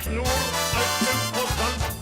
sich nur als Impostern.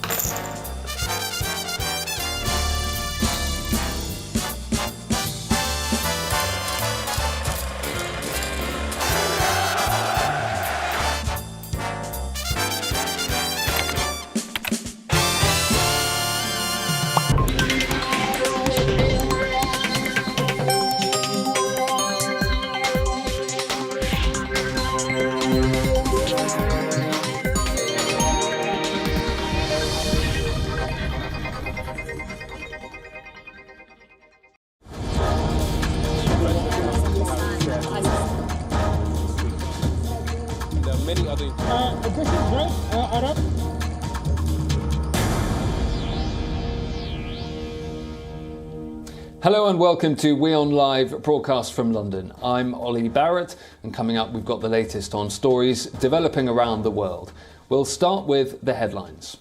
Hello and welcome to WION Live Broadcast from London. I'm Ollie Barrett, and coming up we've got the latest on stories developing around the world. We'll start with the headlines.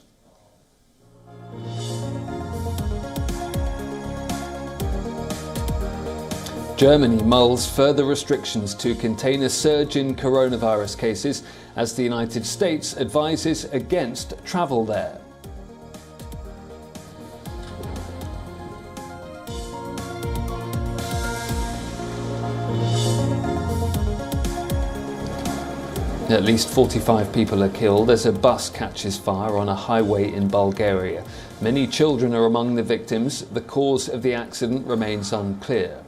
Germany mulls further restrictions to contain a surge in coronavirus cases as the United States advises against travel there. At least 45 people are killed as a bus catches fire on a highway in Bulgaria. Many children are among the victims. The cause of the accident remains unclear.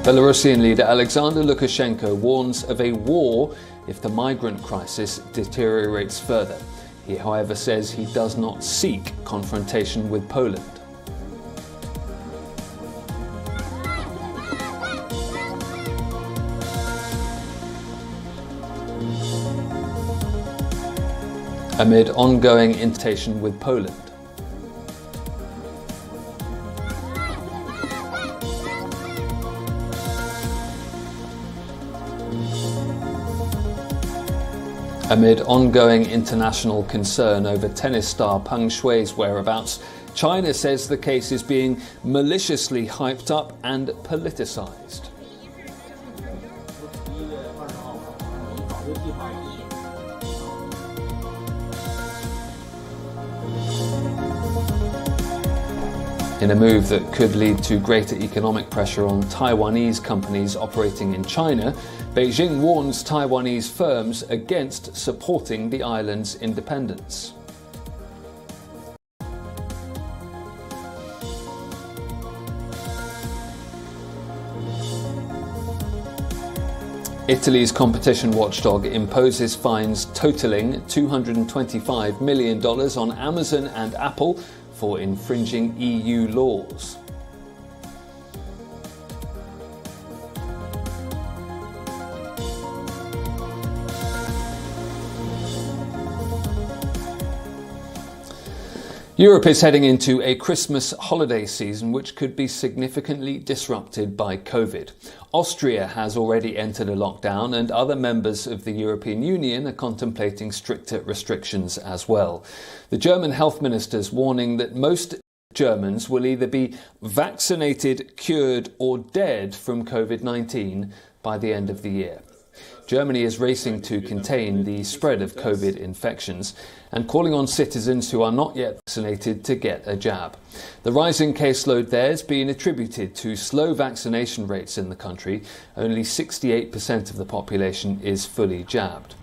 Belarusian leader Alexander Lukashenko warns of a war if the migrant crisis deteriorates further. He, however, says he does not seek confrontation with Poland. Amid ongoing irritation with Poland. Amid ongoing international concern over tennis star Peng Shuai's whereabouts, China says the case is being maliciously hyped up and politicized. In a move that could lead to greater economic pressure on Taiwanese companies operating in China, Beijing warns Taiwanese firms against supporting the island's independence. Italy's competition watchdog imposes fines totaling $225 million on Amazon and Apple for infringing EU laws. Europe is heading into a Christmas holiday season which could be significantly disrupted by COVID. Austria has already entered a lockdown, and other members of the European Union are contemplating stricter restrictions as well. The German health minister's warning that most Germans will either be vaccinated, cured or dead from COVID-19 by the end of the year. Germany is racing to contain the spread of COVID infections and calling on citizens who are not yet vaccinated to get a jab. The rising caseload there has been attributed to slow vaccination rates in the country. Only 68% of the population is fully jabbed.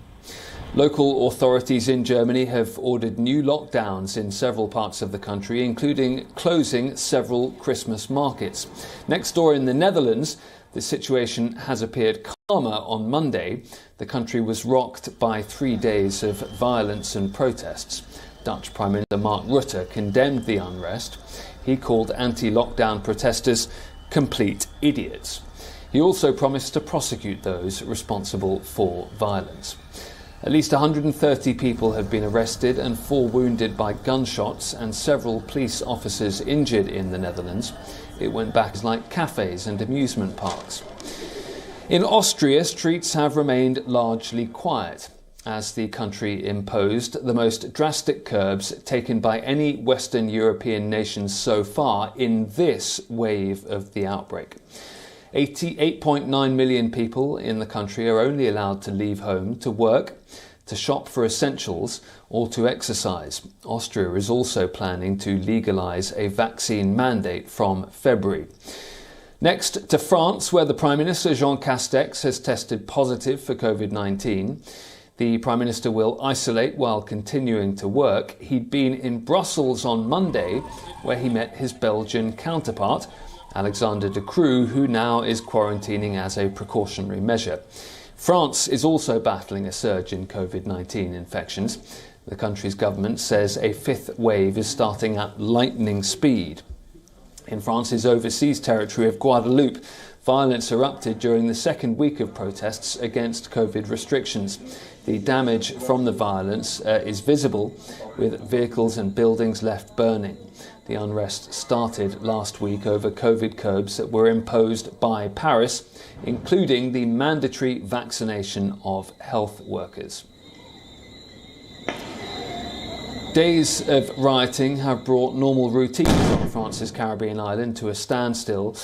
Local authorities in Germany have ordered new lockdowns in several parts of the country, including closing several Christmas markets. Next door in the Netherlands, the situation has appeared calmer on Monday. The country was rocked by 3 days of violence and protests. Dutch Prime Minister Mark Rutte condemned the unrest. He called anti-lockdown protesters complete idiots. He also promised to prosecute those responsible for violence. At least 130 people have been arrested and 4 wounded by gunshots, and several police officers injured in the Netherlands. It went back like cafes and amusement parks. In Austria, streets have remained largely quiet. as the country imposed the most drastic curbs taken by any Western European nations so far in this wave of the outbreak. 8.9 million people in the country are only allowed to leave home to work, to shop for essentials or to exercise. Austria is also planning to legalise a vaccine mandate from February. Next to France, where the Prime Minister Jean Castex has tested positive for COVID-19. The Prime Minister will isolate while continuing to work. He'd been in Brussels on Monday, where he met his Belgian counterpart, Alexander De Croo, who now is quarantining as a precautionary measure. France is also battling a surge in COVID-19 infections. The country's government says a fifth wave is starting at lightning speed. In France's overseas territory of Guadeloupe, violence erupted during the second week of protests against COVID restrictions. The damage from the violence is visible, with vehicles and buildings left burning. The unrest started last week over COVID curbs that were imposed by Paris, including the mandatory vaccination of health workers. Days of rioting have brought normal routines on France's Caribbean island to a standstill.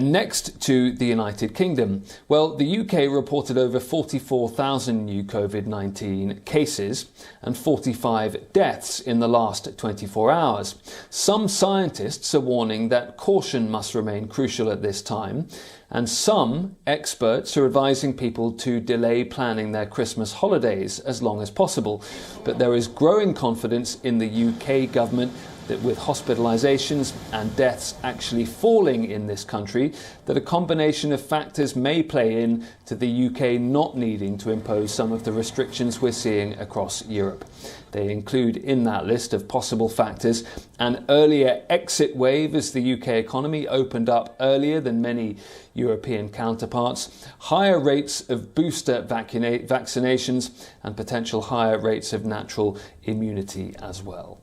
Next to the United Kingdom, well, the UK reported over 44,000 new COVID-19 cases and 45 deaths in the last 24 hours. Some scientists are warning that caution must remain crucial at this time, and some experts are advising people to delay planning their Christmas holidays as long as possible. But there is growing confidence in the UK government that with hospitalisations and deaths actually falling in this country, that a combination of factors may play in to the UK not needing to impose some of the restrictions we're seeing across Europe. They include in that list of possible factors an earlier exit wave as the UK economy opened up earlier than many European counterparts, higher rates of booster vaccinations and potential higher rates of natural immunity as well.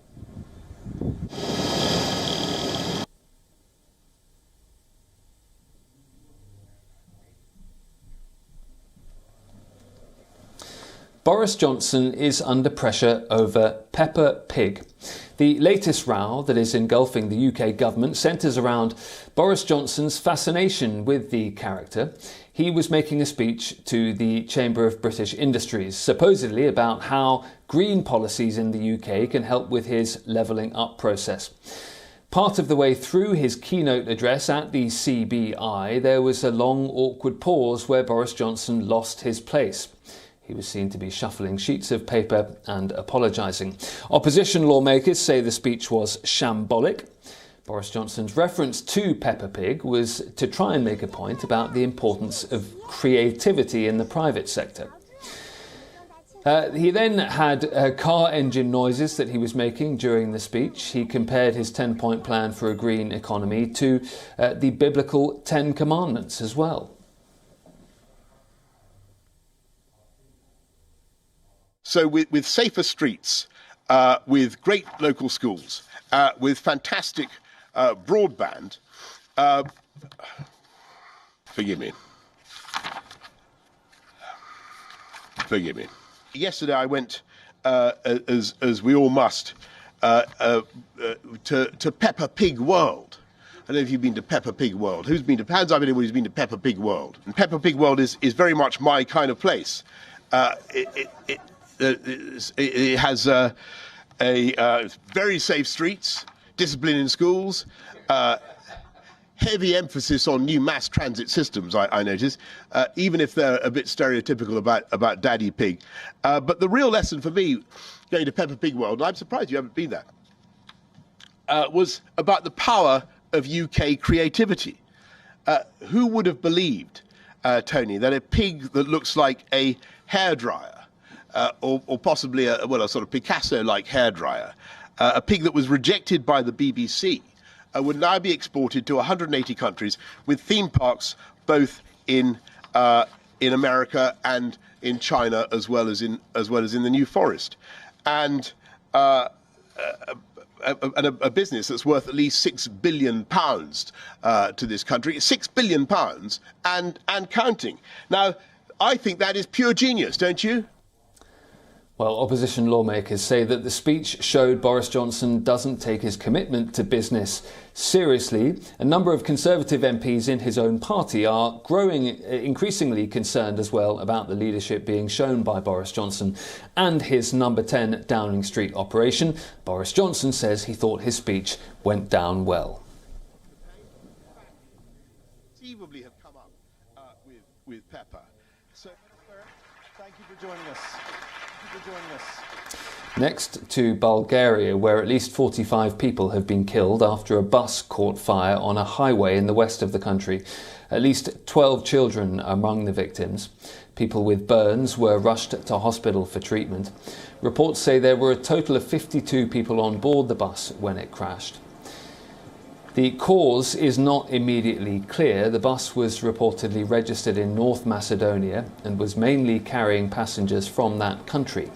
Boris Johnson is under pressure over Peppa Pig. The latest row that is engulfing the UK government centres around Boris Johnson's fascination with the character. He was making a speech to the Chamber of British Industries, supposedly about how green policies in the UK can help with his levelling up process. Part of the way through his keynote address at the CBI, there was a long, awkward pause where Boris Johnson lost his place. He was seen to be shuffling sheets of paper and apologising. Opposition lawmakers say the speech was shambolic. Boris Johnson's reference to Peppa Pig was to try and make a point about the importance of creativity in the private sector. He then had car engine noises that he was making during the speech. He compared his 10-point plan for a green economy to the biblical 10 Commandments as well. So with safer streets, with great local schools, with fantastic broadband, forgive me. Yesterday I went, as we all must, to Peppa Pig World. I don't know if you've been to Peppa Pig World. Hands up anyone who's been to Peppa Pig World. And Peppa Pig World is very much my kind of place. It has very safe streets, discipline in schools, heavy emphasis on new mass transit systems, I notice, even if they're a bit stereotypical about Daddy Pig. But the real lesson for me, going to Peppa Pig World, and I'm surprised you haven't been there, was about the power of UK creativity. Who would have believed, Tony, that a pig that looks like a hairdryer, or possibly a sort of Picasso-like hairdryer, a pig that was rejected by the BBC, would now be exported to 180 countries with theme parks both in America and in China as well as in the New Forest, and a business that's worth at least £6 billion to this country, £6 billion and counting. Now, I think that is pure genius, don't you? Well, opposition lawmakers say that the speech showed Boris Johnson doesn't take his commitment to business seriously. A number of Conservative MPs in his own party are increasingly concerned as well about the leadership being shown by Boris Johnson and his number 10 Downing Street operation. Boris Johnson says he thought his speech went down well. Conceivably have come up with Pepper. So, thank you for joining us. Next to Bulgaria, where at least 45 people have been killed after a bus caught fire on a highway in the west of the country. At least 12 children are among the victims. People with burns were rushed to hospital for treatment. Reports say there were a total of 52 people on board the bus when it crashed. The cause is not immediately clear. The bus was reportedly registered in North Macedonia and was mainly carrying passengers from that country.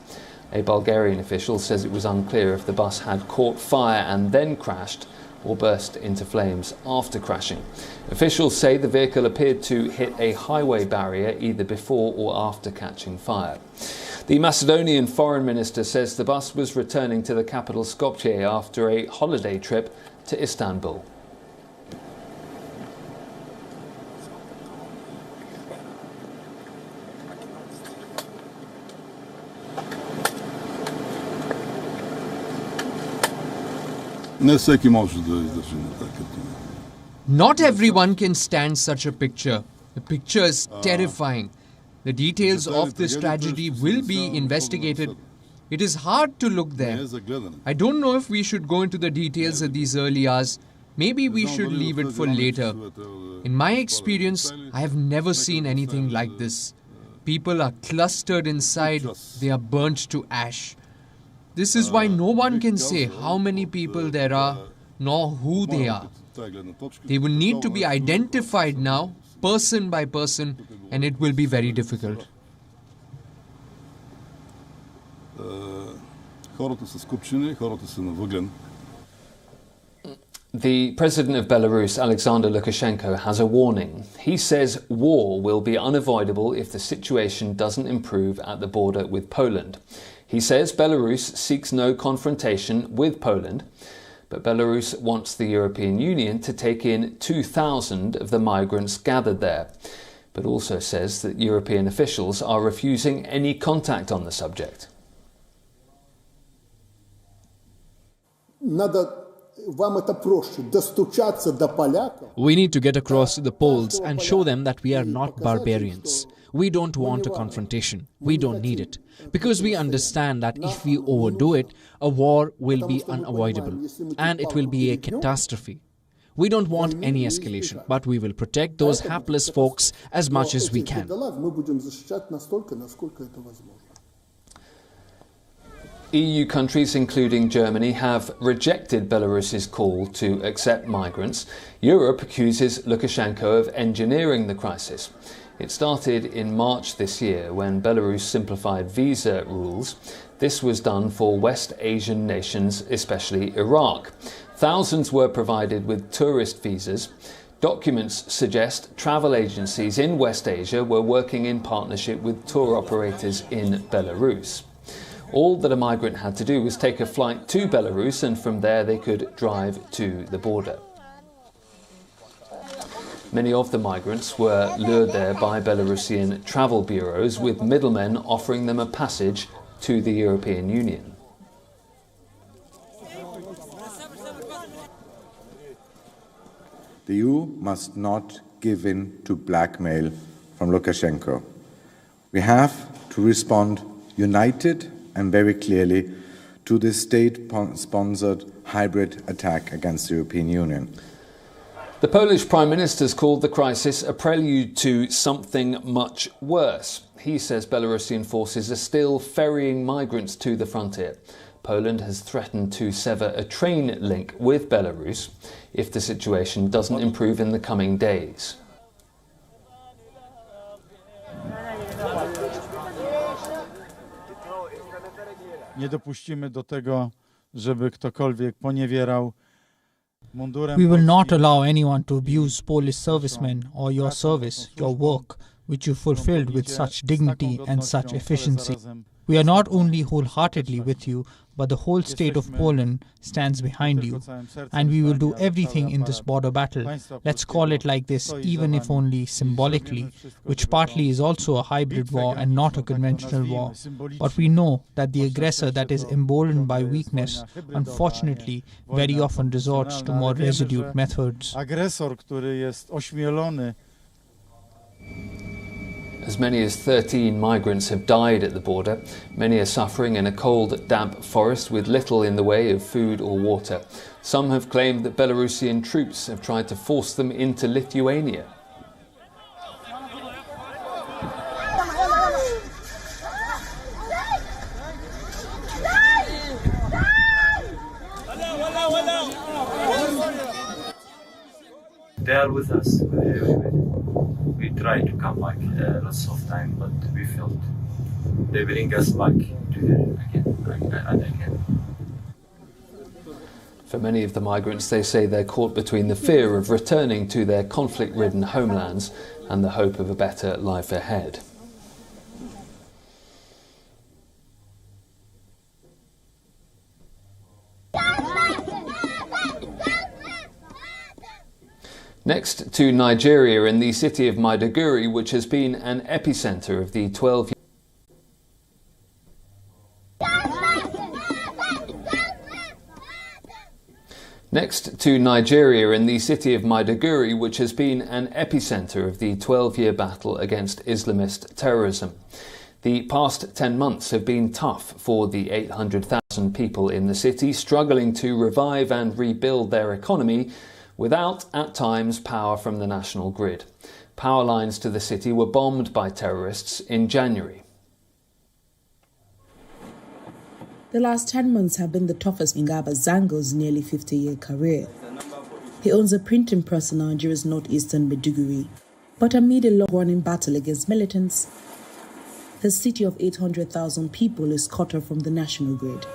A Bulgarian official says it was unclear if the bus had caught fire and then crashed or burst into flames after crashing. Officials say the vehicle appeared to hit a highway barrier either before or after catching fire. The Macedonian foreign minister says the bus was returning to the capital Skopje after a holiday trip to Istanbul. Not everyone can stand such a picture. The picture is terrifying. The details of this tragedy will be investigated. It is hard to look there. I don't know if we should go into the details at these early hours. Maybe we should leave it for later. In my experience, I have never seen anything like this. People are clustered inside. They are burnt to ash. This is why no one can say how many people there are, nor who they are. They will need to be identified now, person by person, and it will be very difficult. The president of Belarus, Alexander Lukashenko, has a warning. He says war will be unavoidable if the situation doesn't improve at the border with Poland. He says Belarus seeks no confrontation with Poland, but Belarus wants the European Union to take in 2,000 of the migrants gathered there, but also says that European officials are refusing any contact on the subject. We need to get across to the Poles and show them that we are not barbarians. We don't want a confrontation. We don't need it. Because we understand that if we overdo it, a war will be unavoidable and it will be a catastrophe. We don't want any escalation, but we will protect those hapless folks as much as we can. EU countries, including Germany, have rejected Belarus's call to accept migrants. Europe accuses Lukashenko of engineering the crisis. It started in March this year when Belarus simplified visa rules. This was done for West Asian nations, especially Iraq. Thousands were provided with tourist visas. Documents suggest travel agencies in West Asia were working in partnership with tour operators in Belarus. All that a migrant had to do was take a flight to Belarus, and from there they could drive to the border. Many of the migrants were lured there by Belarusian travel bureaus, with middlemen offering them a passage to the European Union. The EU must not give in to blackmail from Lukashenko. We have to respond united and very clearly to this state-sponsored hybrid attack against the European Union. The Polish Prime Minister has called the crisis a prelude to something much worse. He says Belarusian forces are still ferrying migrants to the frontier. Poland has threatened to sever a train link with Belarus if the situation doesn't improve in the coming days. Nie dopuścimy do tego, żeby ktokolwiek poniewierał. We will not allow anyone to abuse Polish servicemen or your service, your work, which you fulfilled with such dignity and such efficiency. We are not only wholeheartedly with you, but the whole state of Poland stands behind you. And we will do everything in this border battle. Let's call it like this, even if only symbolically, which partly is also a hybrid war and not a conventional war. But we know that the aggressor that is emboldened by weakness, unfortunately, very often resorts to more resolute methods. As many as 13 migrants have died at the border. Many are suffering in a cold, damp forest with little in the way of food or water. Some have claimed that Belarusian troops have tried to force them into Lithuania. They are with us. We try to come back lots of time, but we failed. They bring us back to again and again. For many of the migrants, they say they're caught between the fear of returning to their conflict-ridden homelands and the hope of a better life ahead. Next to Nigeria and the city of Maiduguri, which has been an epicentre of the 12 Next to Nigeria and the city of Maiduguri, which has been an epicentre of the 12-year battle against Islamist terrorism. The past 10 months have been tough for the 800,000 people in the city, struggling to revive and rebuild their economy without, at times, power from the national grid. Power lines to the city were bombed by terrorists in January. The last 10 months have been the toughest in Gaba Zango's nearly 50-year career. He owns a printing press in Nigeria's northeastern Maiduguri. But amid a long-running battle against militants, the city of 800,000 people is cut off from the national grid.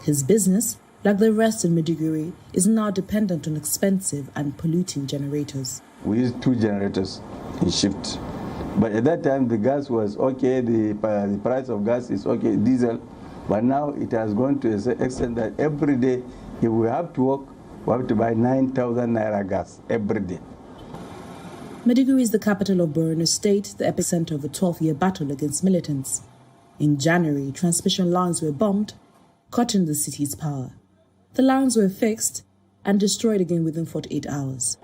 His business, like the rest in Maiduguri, is now dependent on expensive and polluting generators. We used 2 generators in shift. But at that time, the gas was okay, the price of gas is okay, diesel. But now it has gone to an extent that every day, if we have to work, we have to buy 9,000 naira gas every day. Maiduguri is the capital of Borno State, the epicenter of a 12-year battle against militants. In January, transmission lines were bombed, cutting the city's power. The lines were fixed and destroyed again within 48 hours.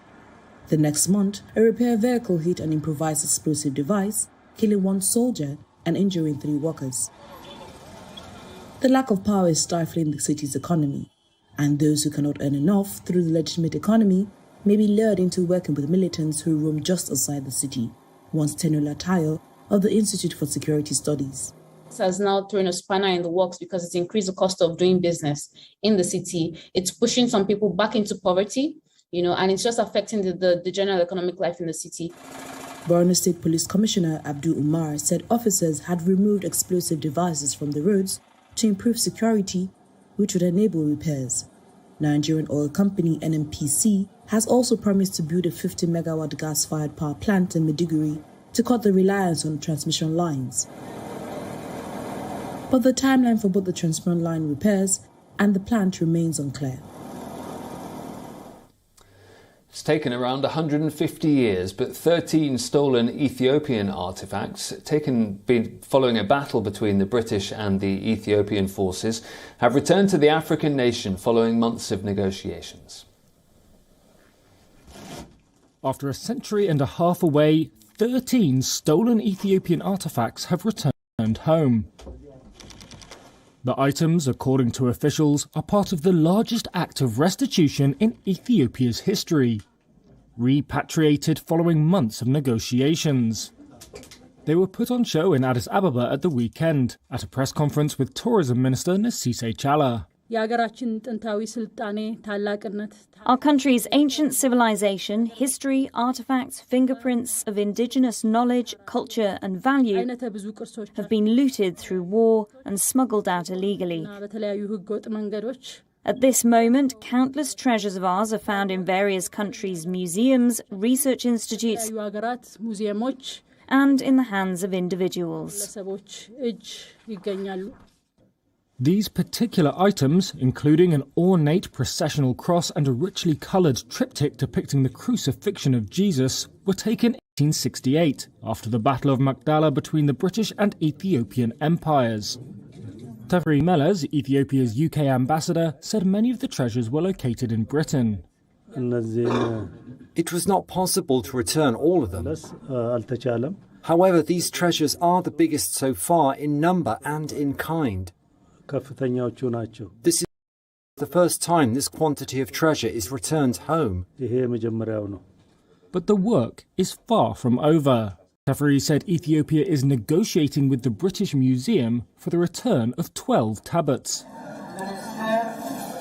The next month, a repair vehicle hit an improvised explosive device, killing 1 soldier and injuring 3 workers. The lack of power is stifling the city's economy, and those who cannot earn enough through the legitimate economy may be lured into working with militants who roam just outside the city, once Tenure Latayo of the Institute for Security Studies. This has now thrown a spanner in the works because it's increased the cost of doing business in the city. It's pushing some people back into poverty, and it's just affecting the general economic life in the city. Borno State Police Commissioner Abdul Umar said officers had removed explosive devices from the roads to improve security, which would enable repairs. Nigerian oil company NNPC has also promised to build a 50-megawatt gas-fired power plant in Maiduguri to cut the reliance on transmission lines. But the timeline for both the transmission line repairs and the plant remains unclear. It's taken around 150 years, but 13 stolen Ethiopian artefacts, following a battle between the British and the Ethiopian forces, have returned to the African nation following months of negotiations. After a century and a half away, 13 stolen Ethiopian artefacts have returned home. The items, according to officials, are part of the largest act of restitution in Ethiopia's history, repatriated following months of negotiations. They were put on show in Addis Ababa at the weekend, at a press conference with Tourism Minister Nesise Chala. Our country's ancient civilization, history, artifacts, fingerprints of indigenous knowledge, culture and value have been looted through war and smuggled out illegally. At this moment, countless treasures of ours are found in various countries' museums, research institutes and in the hands of individuals. These particular items, including an ornate processional cross and a richly coloured triptych depicting the crucifixion of Jesus, were taken in 1868, after the Battle of Magdala between the British and Ethiopian empires. Teferi Mellers, Ethiopia's UK ambassador, said many of the treasures were located in Britain. It was not possible to return all of them. However, these treasures are the biggest so far in number and in kind. This is the first time this quantity of treasure is returned home. But the work is far from over. Teferi said Ethiopia is negotiating with the British Museum for the return of 12 tablets.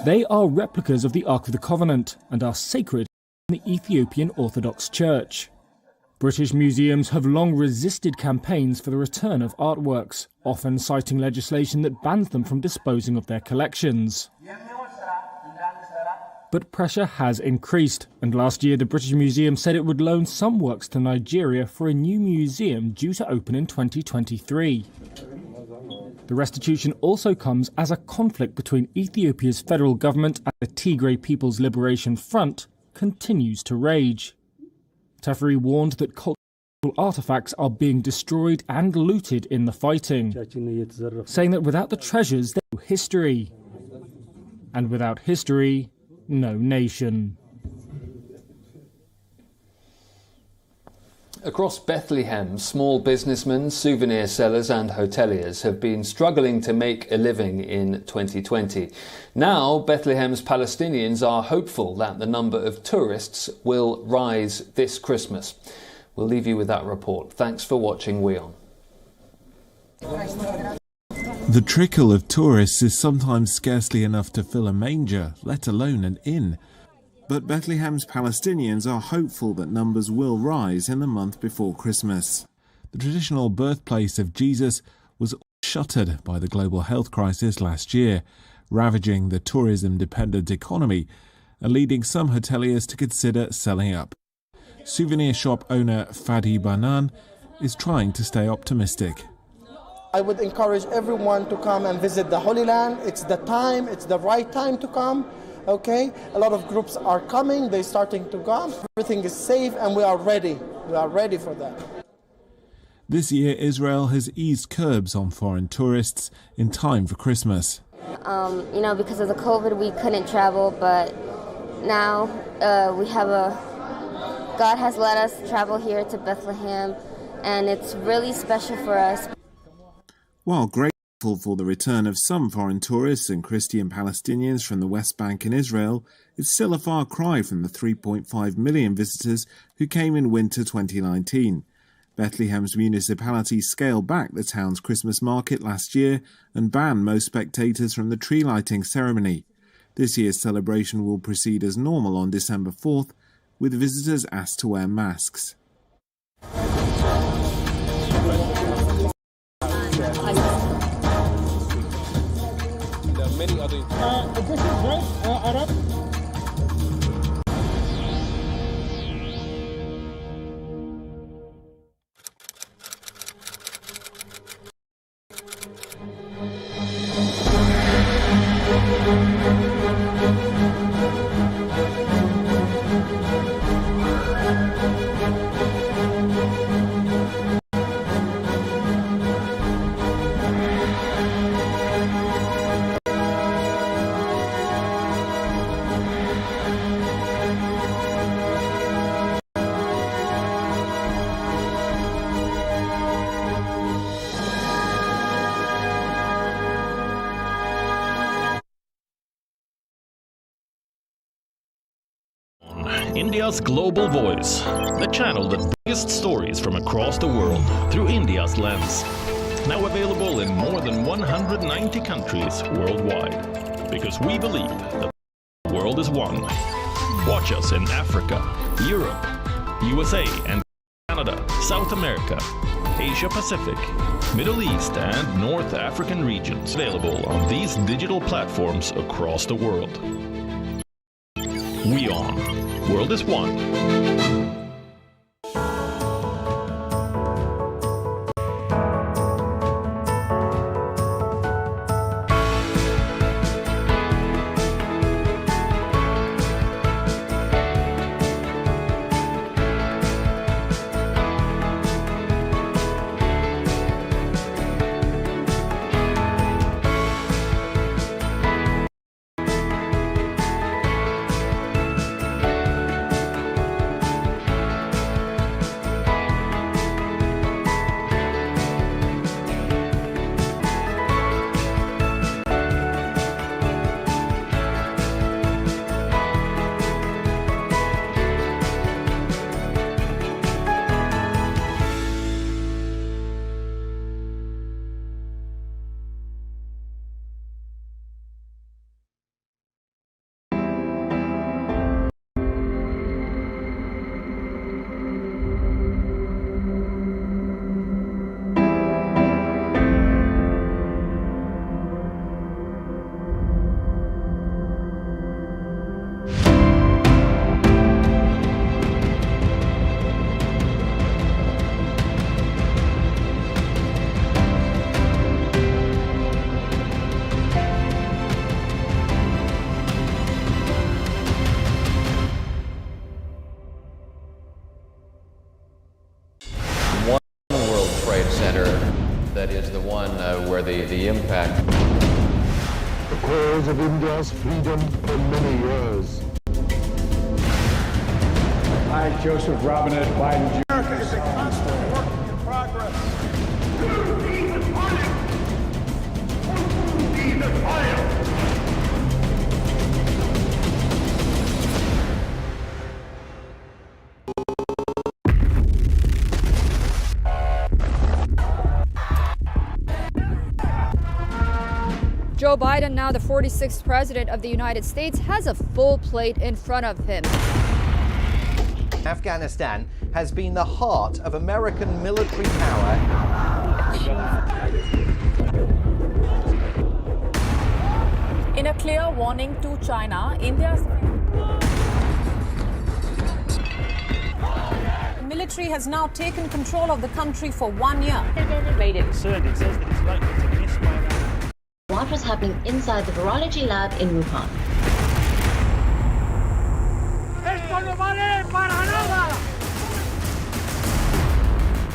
They are replicas of the Ark of the Covenant and are sacred in the Ethiopian Orthodox Church. British museums have long resisted campaigns for the return of artworks, often citing legislation that bans them from disposing of their collections. But pressure has increased, and last year the British Museum said it would loan some works to Nigeria for a new museum due to open in 2023. The restitution also comes as a conflict between Ethiopia's federal government and the Tigray People's Liberation Front continues to rage. Teferi warned that cultural artefacts are being destroyed and looted in the fighting, saying that without the treasures, there's no history. And without history, no nation. Across Bethlehem, small businessmen, souvenir sellers and hoteliers have been struggling to make a living in 2020. Now, Bethlehem's Palestinians are hopeful that the number of tourists will rise this Christmas. We'll leave you with that report. Thanks for watching WION. The trickle of tourists is sometimes scarcely enough to fill a manger, let alone an inn. But Bethlehem's Palestinians are hopeful that numbers will rise in the month before Christmas. The traditional birthplace of Jesus was shuttered by the global health crisis last year, ravaging the tourism-dependent economy and leading some hoteliers to consider selling up. Souvenir shop owner Fadi Banan is trying to stay optimistic. I would encourage everyone to come and visit the Holy Land. It's the time, it's the right time to come. Okay, a lot of groups are coming, they're starting to come. Everything is safe and we are ready. We are ready for that. This year, Israel has eased curbs on foreign tourists in time for Christmas. Because of the COVID, we couldn't travel, but now God has let us travel here to Bethlehem, and it's really special for us. While grateful for the return of some foreign tourists and Christian Palestinians from the West Bank and Israel, it's still a far cry from the 3.5 million visitors who came in winter 2019. Bethlehem's municipality scaled back the town's Christmas market last year and banned most spectators from the tree lighting ceremony. This year's celebration will proceed as normal on December 4th, with visitors asked to wear masks. India's global voice, the channel that biggest stories from across the world through India's lens. Now available in more than 190 countries worldwide. Because we believe that the world is one. Watch us in Africa, Europe, USA and Canada, South America, Asia Pacific, Middle East and North African regions. Available on these digital platforms across the world. WION. World is one. impact. The cause of India's freedom for many years. I, Joseph Robinette Biden Jr. America is a constant work in progress. Joe Biden, now the 46th president of the United States, has a full plate in front of him. Afghanistan has been the heart of American military power. In a clear warning to China, India's military has now taken control of the country for 1 year. It says that it's likely to miss by around. What was happening inside the virology lab in Wuhan?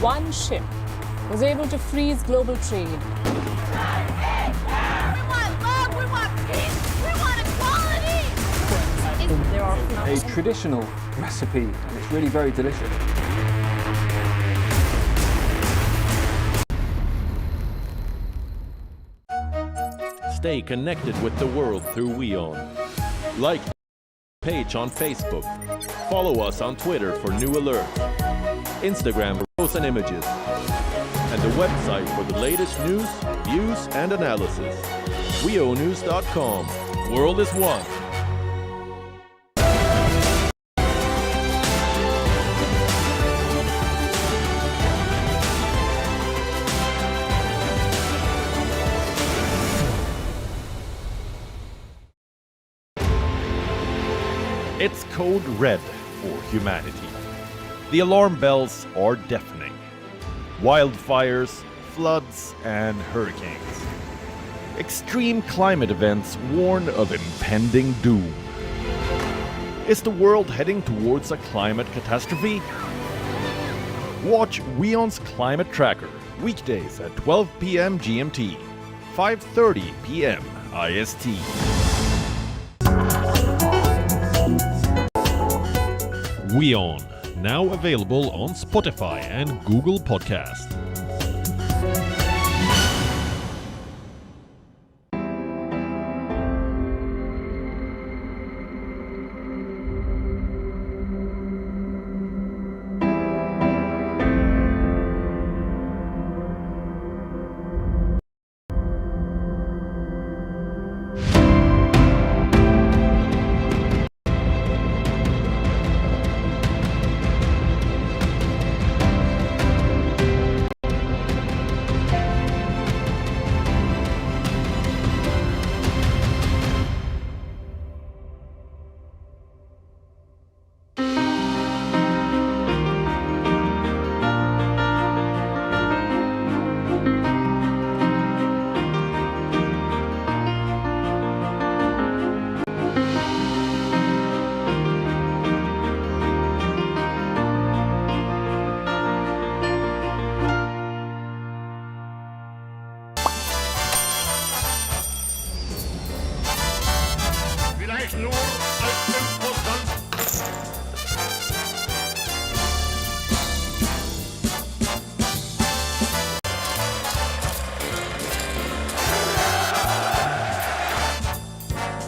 One ship was able to freeze global trade. We want love, we want peace, we want equality! There are A traditional recipe, and it's really very delicious. Stay connected with the world through WION. Like the page on Facebook. Follow us on Twitter for new alerts. Instagram for posts and images. And the website for the latest news, views, and analysis. WIONews.com. World is one. It's code red for humanity. The alarm bells are deafening. Wildfires, floods, and hurricanes. Extreme climate events warn of impending doom. Is the world heading towards a climate catastrophe? Watch WION's Climate Tracker, weekdays at 12 p.m. GMT, 5:30 p.m. IST. WION, now available on Spotify and Google Podcast.